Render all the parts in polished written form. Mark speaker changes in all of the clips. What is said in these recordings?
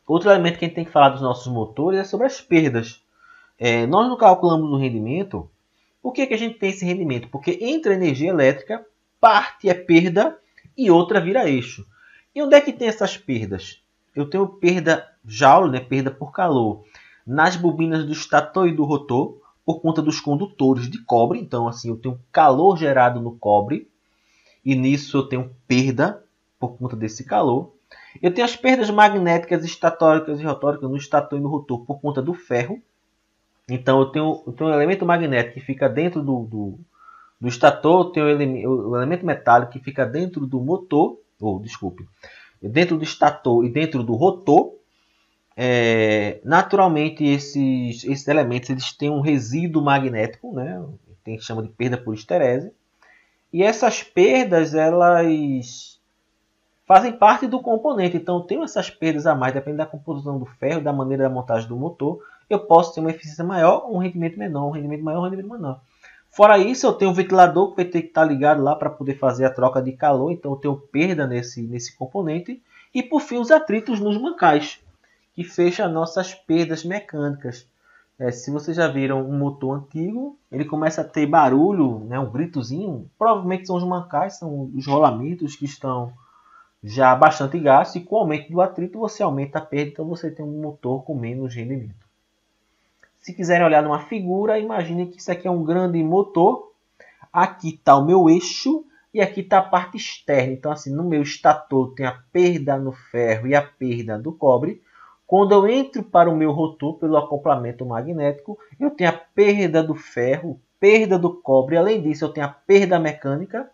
Speaker 1: Outro elemento que a gente tem que falar dos nossos motores é sobre as perdas. Nós não calculamos o rendimento. Por que a gente tem esse rendimento? Porque entre a energia elétrica, parte é perda e outra vira eixo. E onde é que tem essas perdas? Eu tenho perda Joule, né, perda por calor, nas bobinas do estator e do rotor, por conta dos condutores de cobre. Então, assim, eu tenho calor gerado no cobre, e nisso eu tenho perda por conta desse calor. Eu tenho as perdas magnéticas estatóricas e rotóricas no estator e no rotor por conta do ferro. Então eu tenho um elemento magnético que fica dentro do estator, tem o elemento metálico que fica dentro do motor, ou desculpe, dentro do estator e dentro do rotor. Naturalmente esses elementos eles têm um resíduo magnético, né? Tem que chama de perda por esterese. E essas perdas elas fazem parte do componente. Então eu tenho essas perdas a mais, dependendo da composição do ferro, da maneira da montagem do motor. Eu posso ter uma eficiência maior, um rendimento menor, um rendimento maior, um rendimento menor. Fora isso, eu tenho um ventilador que vai ter que estar ligado lá para poder fazer a troca de calor. Então eu tenho perda nesse componente. E por fim, os atritos nos mancais, que fecha nossas perdas mecânicas. Se vocês já viram um motor antigo, ele começa a ter barulho, né, um gritozinho. Provavelmente são os mancais, são os rolamentos que estão já bastante gastos. E com o aumento do atrito, você aumenta a perda, então você tem um motor com menos rendimento. Se quiserem olhar numa figura, imagine que isso aqui é um grande motor. Aqui está o meu eixo e aqui está a parte externa. Então, assim, no meu estator tem a perda no ferro e a perda do cobre. Quando eu entro para o meu rotor pelo acoplamento magnético, eu tenho a perda do ferro, perda do cobre. Além disso, eu tenho a perda mecânica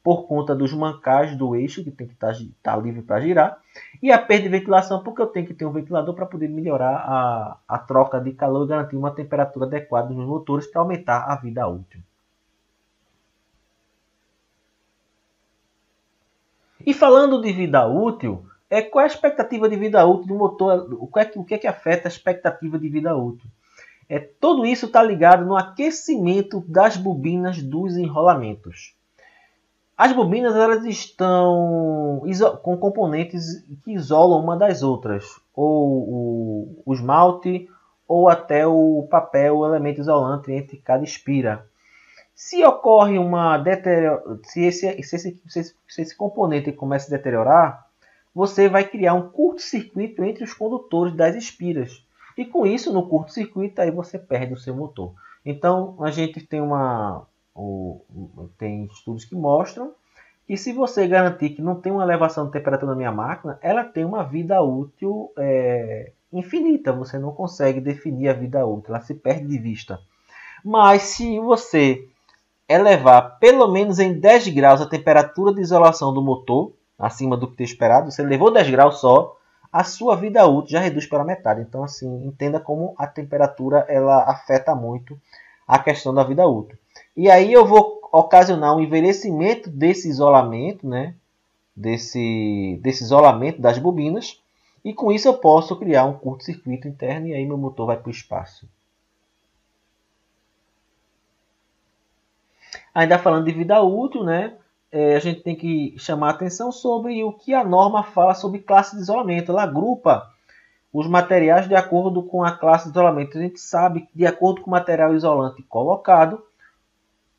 Speaker 1: por conta dos mancais do eixo, que tem que estar livre para girar. E a perda de ventilação, porque eu tenho que ter um ventilador para poder melhorar a troca de calor e garantir uma temperatura adequada nos motores para aumentar a vida útil. E falando de vida útil, qual é a expectativa de vida útil do motor? O que afeta a expectativa de vida útil? Tudo isso está ligado no aquecimento das bobinas dos enrolamentos. As bobinas elas estão com componentes que isolam uma das outras, ou o esmalte, ou até o papel, o elemento isolante entre cada espira. Se ocorre uma deterioração, se esse componente começa a deteriorar, você vai criar um curto-circuito entre os condutores das espiras. E com isso, no curto-circuito, aí você perde o seu motor. Então, a gente tem estudos que mostram que se você garantir que não tem uma elevação de temperatura na minha máquina, ela tem uma vida útil infinita. Você não consegue definir a vida útil, ela se perde de vista. Mas se você elevar pelo menos em 10 graus a temperatura de isolação do motor, acima do que ter esperado, você levou 10 graus só, a sua vida útil já reduz pela metade. Então, assim, entenda como a temperatura ela afeta muito a questão da vida útil. E aí eu vou ocasionar um envelhecimento desse isolamento, né? Desse isolamento das bobinas, e com isso eu posso criar um curto-circuito interno e aí meu motor vai para o espaço. Ainda falando de vida útil, né? A gente tem que chamar a atenção sobre o que a norma fala sobre classe de isolamento. Ela agrupa os materiais de acordo com a classe de isolamento. A gente sabe que, de acordo com o material isolante colocado,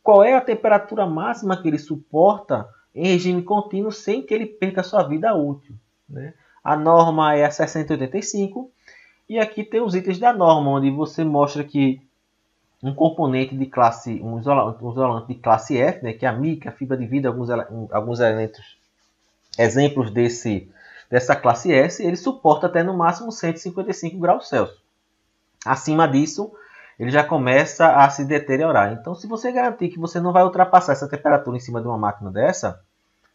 Speaker 1: qual é a temperatura máxima que ele suporta em regime contínuo sem que ele perca sua vida útil, né? A norma é a 6085 e aqui tem os itens da norma, onde você mostra que um componente de classe, um isolante de classe F, né, que é a mica, a fibra de vidro, alguns elementos, exemplos dessa classe S, ele suporta até no máximo 155 graus Celsius. Acima disso, ele já começa a se deteriorar. Então, se você garantir que você não vai ultrapassar essa temperatura em cima de uma máquina dessa,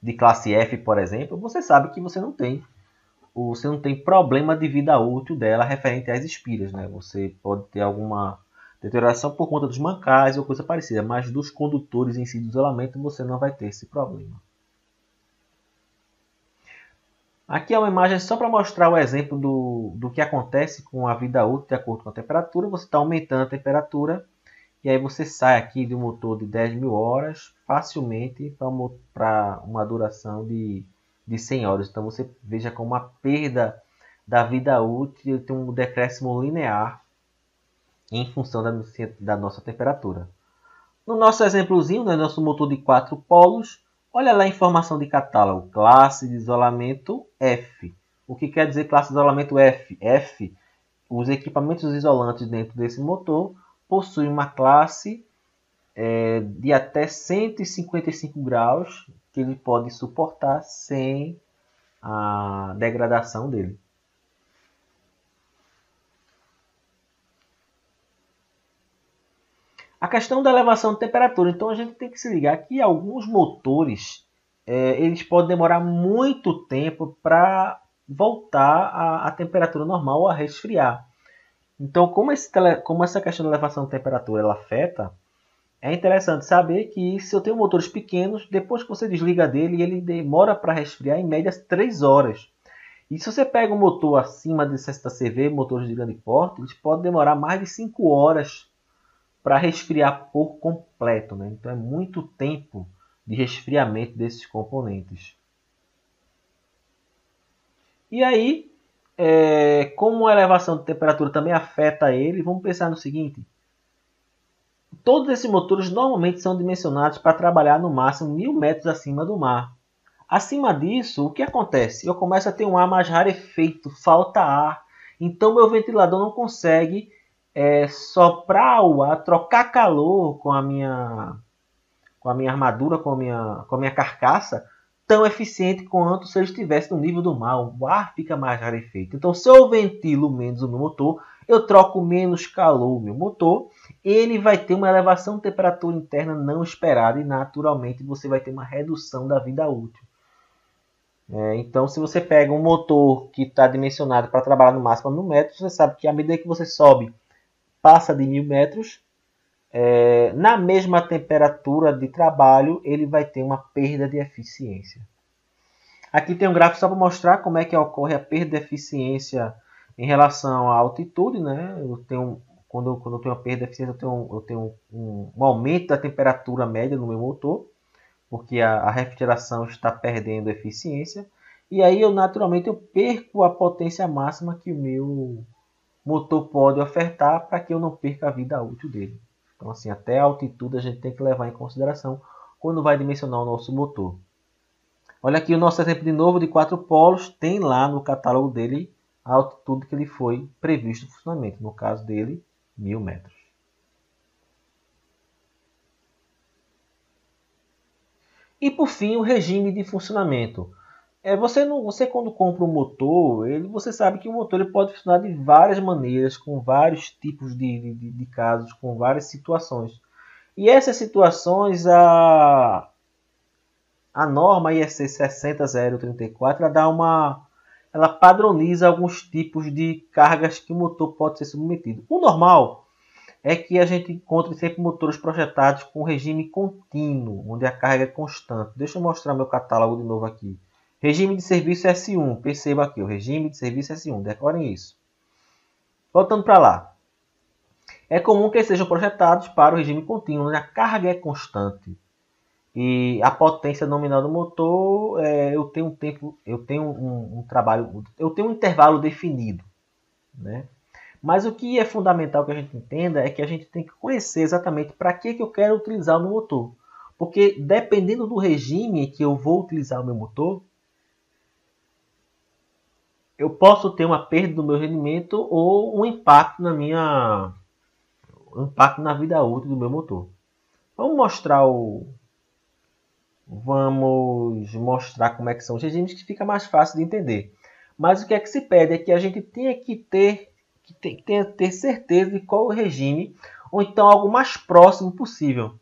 Speaker 1: de classe F, por exemplo, você sabe que você não tem problema de vida útil dela referente às espiras, né? Você pode ter alguma deterioração por conta dos mancais ou coisa parecida, mas dos condutores em si do isolamento você não vai ter esse problema. Aqui é uma imagem só para mostrar o exemplo do que acontece com a vida útil de acordo com a temperatura. Você está aumentando a temperatura e aí você sai aqui de um motor de 10.000 horas facilmente para uma duração de 100 horas. Então você veja como a perda da vida útil ele tem um decréscimo linear em função da nossa temperatura. No nosso exemplozinho, no nosso motor de 4 polos, olha lá a informação de catálogo, classe de isolamento F. O que quer dizer classe de isolamento F? F, os equipamentos isolantes dentro desse motor possuem uma classe de até 155 graus que ele pode suportar sem a degradação dele. A questão da elevação de temperatura. Então a gente tem que se ligar que alguns motores eles podem demorar muito tempo para voltar à temperatura normal ou a resfriar. Então como essa questão da elevação de temperatura ela afeta, é interessante saber que se eu tenho motores pequenos, depois que você desliga dele, ele demora para resfriar em média 3 horas. E se você pega um motor acima de 60 CV, motores de grande porte, eles podem demorar mais de 5 horas para resfriar por completo, né? Então é muito tempo de resfriamento desses componentes. E aí, como a elevação de temperatura também afeta ele, vamos pensar no seguinte. Todos esses motores normalmente são dimensionados para trabalhar no máximo 1000 metros acima do mar. Acima disso, o que acontece? Eu começo a ter um ar mais rarefeito, falta ar. Então meu ventilador não consegue soprar o ar, trocar calor com a minha armadura, com a minha carcaça, tão eficiente quanto se ele estivesse no nível do mar. O ar fica mais rarefeito. Então, se eu ventilo menos o meu motor, eu troco menos calor o meu motor, ele vai ter uma elevação de temperatura interna não esperada e, naturalmente, você vai ter uma redução da vida útil. Então, se você pega um motor que está dimensionado para trabalhar no máximo a 1000 metros, você sabe que à medida que você sobe, passa de 1000 metros, na mesma temperatura de trabalho, ele vai ter uma perda de eficiência. Aqui tem um gráfico só para mostrar como é que ocorre a perda de eficiência em relação à altitude, né? Quando eu tenho uma perda de eficiência, eu tenho um aumento da temperatura média no meu motor, porque a refrigeração está perdendo eficiência. E aí, naturalmente, eu perco a potência máxima que o meu motor pode ofertar para que eu não perca a vida útil dele. Então, assim, até a altitude a gente tem que levar em consideração quando vai dimensionar o nosso motor. Olha aqui o nosso exemplo de novo de 4 polos. Tem lá no catálogo dele a altitude que ele foi previsto no funcionamento. No caso dele, 1000 metros. E por fim, o regime de funcionamento. Você quando compra um motor, você sabe que o motor ele pode funcionar de várias maneiras, com vários tipos de casos, com várias situações. E essas situações, a norma IEC 60034 ela padroniza alguns tipos de cargas que o motor pode ser submetido. O normal é que a gente encontre sempre motores projetados com regime contínuo, onde a carga é constante. Deixa eu mostrar meu catálogo de novo aqui. Regime de serviço S1, perceba aqui, o regime de serviço S1, decorem isso. Voltando para lá. É comum que eles sejam projetados para o regime contínuo, onde a carga é constante. E a potência nominal do motor, eu tenho um intervalo definido, né? Mas o que é fundamental que a gente entenda é que a gente tem que conhecer exatamente para que eu quero utilizar o meu motor. Porque dependendo do regime que eu vou utilizar o meu motor, eu posso ter uma perda do meu rendimento ou um impacto na vida útil do meu motor. Vamos mostrar como é que são os regimes, que fica mais fácil de entender. Mas o que é que se pede é que a gente tenha que ter certeza de qual o regime, ou então algo mais próximo possível,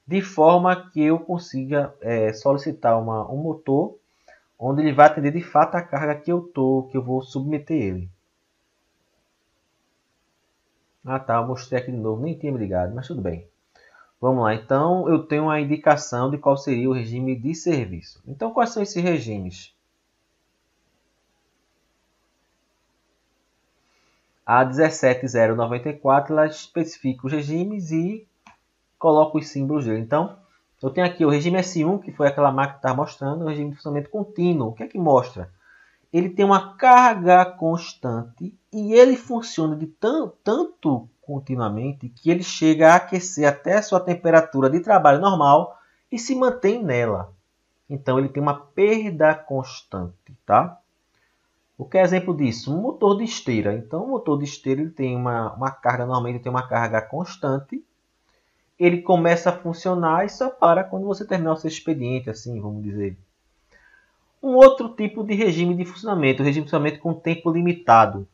Speaker 1: de forma que eu consiga solicitar um motor onde ele vai atender de fato a carga que eu vou submeter ele. Ah tá, eu mostrei aqui de novo, nem tinha me ligado, mas tudo bem. Vamos lá, então eu tenho a indicação de qual seria o regime de serviço. Então quais são esses regimes? A 17094 ela especifica os regimes e coloca os símbolos dele. Então, eu tenho aqui o regime S1, que foi aquela marca que está mostrando, o regime de funcionamento contínuo. O que é que mostra? ele tem uma carga constante e ele funciona de tanto continuamente que ele chega a aquecer até a sua temperatura de trabalho normal e se mantém nela. Então ele tem uma perda constante, tá? O que é exemplo disso? Um motor de esteira. Então o motor de esteira ele tem uma carga, normalmente tem uma carga constante. Ele começa a funcionar e só para quando você terminar o seu expediente, assim, vamos dizer. Um outro tipo de regime de funcionamento, o regime de funcionamento com tempo limitado.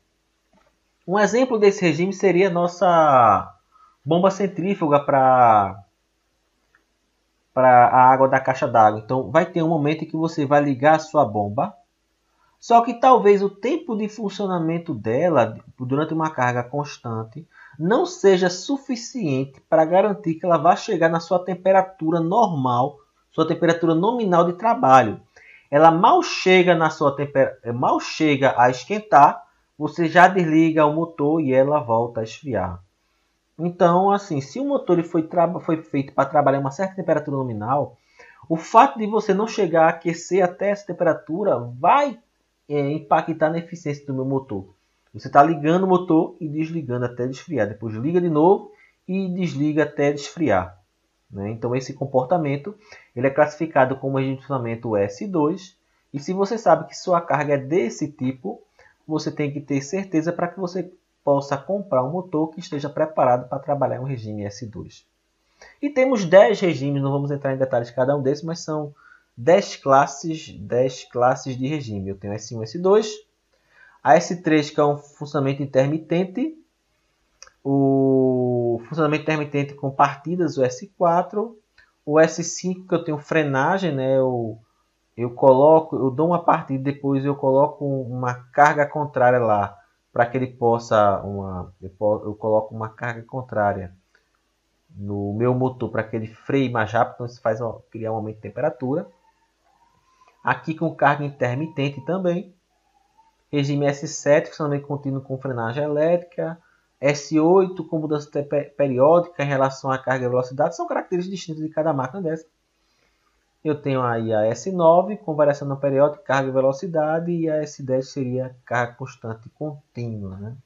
Speaker 1: Um exemplo desse regime seria a nossa bomba centrífuga para a água da caixa d'água. Então, vai ter um momento em que você vai ligar a sua bomba, só que talvez o tempo de funcionamento dela, durante uma carga constante, não seja suficiente para garantir que ela vá chegar na sua temperatura normal, sua temperatura nominal de trabalho. Ela mal chega mal chega a esquentar, você já desliga o motor e ela volta a esfriar. Então, assim, se o motor foi feito para trabalhar uma certa temperatura nominal, o fato de você não chegar a aquecer até essa temperatura vai impactar na eficiência do meu motor. Você está ligando o motor e desligando até esfriar. Depois liga de novo e desliga até esfriar. Né? Então esse comportamento ele é classificado como regime de funcionamento S2. E se você sabe que sua carga é desse tipo, você tem que ter certeza para que você possa comprar um motor que esteja preparado para trabalhar em um regime S2. E temos 10 regimes, não vamos entrar em detalhes de cada um desses, mas são 10 classes de regime. Eu tenho S1 e S2, a S3 que é um funcionamento intermitente, o funcionamento intermitente com partidas, o S4, o S5 que eu tenho frenagem, né? Eu dou uma partida e depois eu coloco uma carga contrária lá, para que ele possa, eu coloco uma carga contrária no meu motor para que ele freie mais rápido, então isso faz criar um aumento de temperatura. Aqui com carga intermitente também. Regime S7, funcionamento contínuo com frenagem elétrica. S8 com mudança periódica em relação à carga e velocidade. São características distintas de cada máquina dessa. Eu tenho aí a S9 com variação não periódica, carga e velocidade. E a S10 seria carga constante contínua. Né?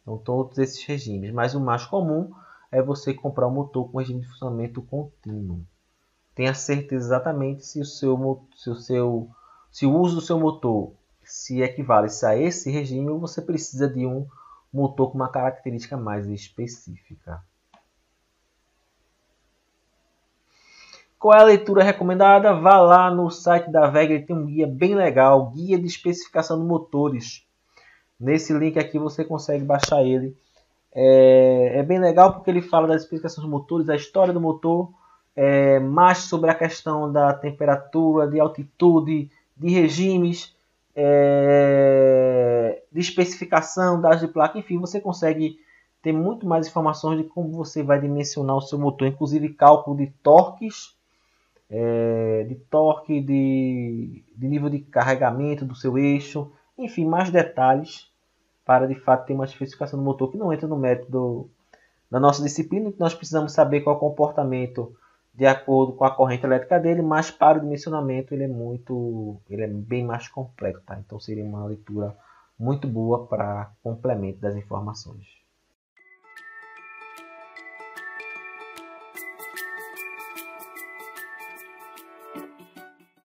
Speaker 1: Então todos esses regimes. Mas o mais comum é você comprar um motor com regime de funcionamento contínuo. Tenha certeza exatamente se o uso do seu motor se equivale a esse regime ou você precisa de um motor com uma característica mais específica. Qual é a leitura recomendada? Vá lá no site da WEG, ele tem um guia bem legal, guia de especificação de motores. Nesse link aqui você consegue baixar ele. É bem legal porque ele fala das especificações dos motores, da história do motor, mais sobre a questão da temperatura, de altitude, de regimes, de especificação, dados de placa, enfim, você consegue ter muito mais informações de como você vai dimensionar o seu motor, inclusive cálculo de torques, de nível de carregamento do seu eixo, enfim, mais detalhes para de fato ter uma especificação do motor que não entra no método da nossa disciplina, que nós precisamos saber qual é o comportamento de acordo com a corrente elétrica dele, mas para o dimensionamento ele é bem mais completo, tá? Então seria uma leitura muito boa para complemento das informações.